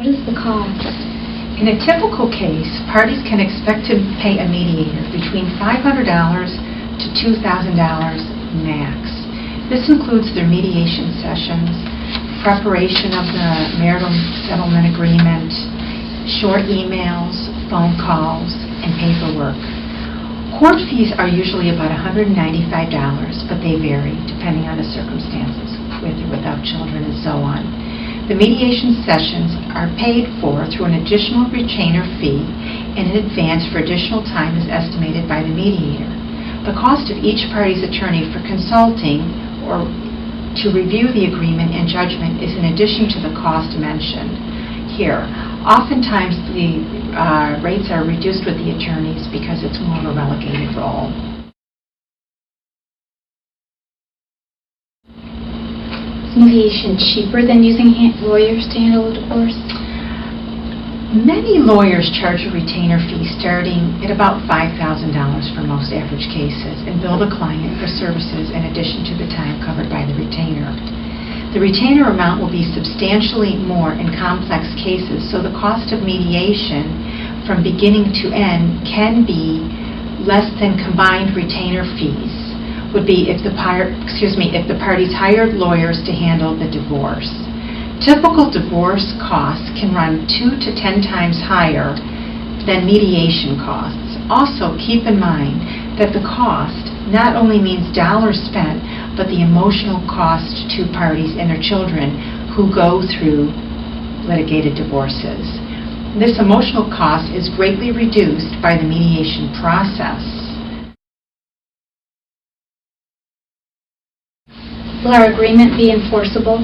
What is the cost? In a typical case, parties can expect to pay a mediator between $500 to $2,000 max. This includes their mediation sessions, preparation of the marital settlement agreement, short emails, phone calls, and paperwork. Court fees are usually about $195, but they vary depending on the circumstances, with or without children and so on. The mediation sessions are paid for through an additional retainer fee, and in advance for additional time is estimated by the mediator. The cost of each party's attorney for consulting or to review the agreement and judgment is in addition to the cost mentioned here. Oftentimes the rates are reduced with the attorneys because it's more of a relegated role. Is mediation cheaper than using lawyers to handle a divorce? Many lawyers charge a retainer fee starting at about $5,000 for most average cases and bill the client for services in addition to the time covered by the retainer. The retainer amount will be substantially more in complex cases, so the cost of mediation from beginning to end can be less than combined retainer fees would be if the parties hired lawyers to handle the divorce. Typical divorce costs can run 2 to 10 times higher than mediation costs. Also, keep in mind that the cost not only means dollars spent, but the emotional cost to parties and their children who go through litigated divorces. This emotional cost is greatly reduced by the mediation process. Will our agreement be enforceable?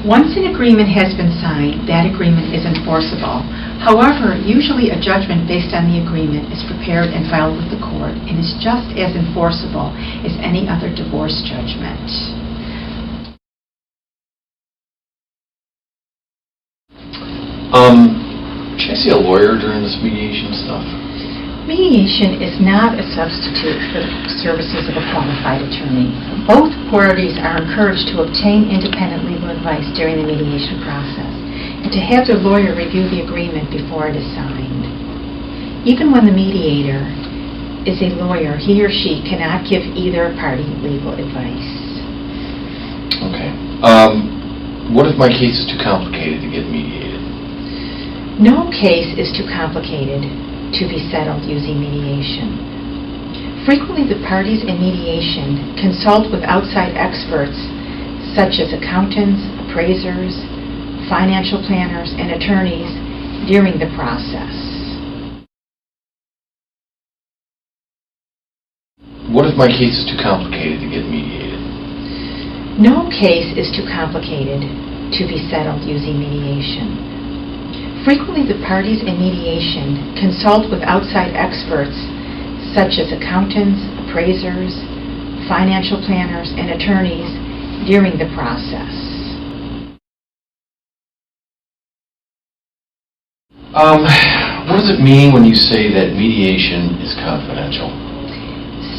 Once an agreement has been signed, that agreement is enforceable. However, usually a judgment based on the agreement is prepared and filed with the court and is just as enforceable as any other divorce judgment. Should I see a lawyer during this mediation stuff? Mediation is not a substitute for the services of a qualified attorney. Both parties are encouraged to obtain independent legal advice during the mediation process and to have their lawyer review the agreement before it is signed. Even when the mediator is a lawyer, he or she cannot give either party legal advice. Okay. What if my case is too complicated to get mediated? No case is too complicated to be settled using mediation. Frequently, the parties in mediation consult with outside experts such as accountants, appraisers, financial planners, and attorneys during the process. What if my case is too complicated to get mediated? No case is too complicated to be settled using mediation. Frequently, the parties in mediation consult with outside experts such as accountants, appraisers, financial planners, and attorneys during the process. What does it mean when you say that mediation is confidential?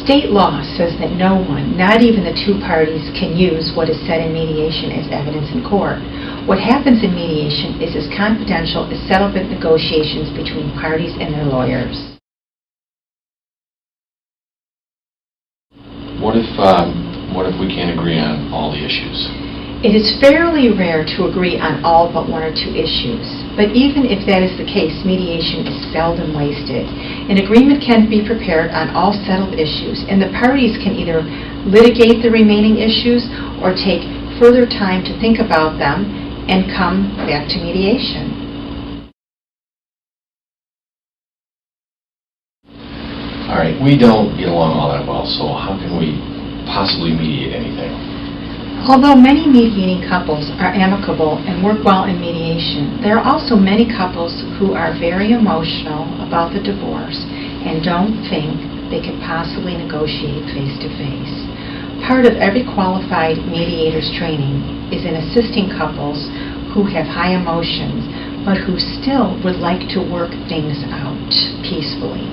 State law says that no one, not even the two parties, can use what is said in mediation as evidence in court. What happens in mediation is as confidential as settlement negotiations between parties and their lawyers. What if we can't agree on all the issues? It is fairly rare to agree on all but one or two issues, but even if that is the case, mediation is seldom wasted. An agreement can be prepared on all settled issues, and the parties can either litigate the remaining issues or take further time to think about them and come back to mediation. All right, we don't get along all that well, so how can we possibly mediate anything? Although many mediating couples are amicable and work well in mediation, there are also many couples who are very emotional about the divorce and don't think they could possibly negotiate face-to-face. Part of every qualified mediator's training is in assisting couples who have high emotions but who still would like to work things out peacefully.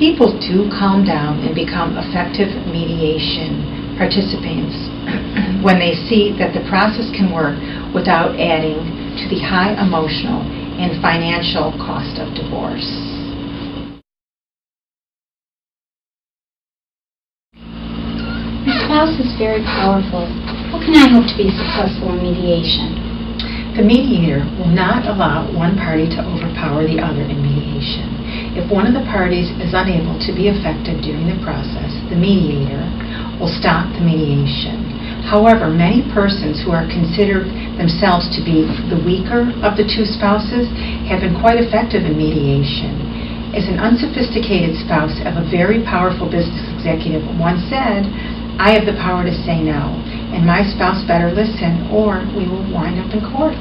People do calm down and become effective mediation participants when they see that the process can work without adding to the high emotional and financial cost of divorce. My spouse is very powerful. How can I hope to be successful in mediation? The mediator will not allow one party to overpower the other in mediation. If one of the parties is unable to be effective during the process, the mediator will stop the mediation. However, many persons who are considered themselves to be the weaker of the two spouses have been quite effective in mediation. As an unsophisticated spouse of a very powerful business executive once said, "I have the power to say no, and my spouse better listen or we will wind up in court."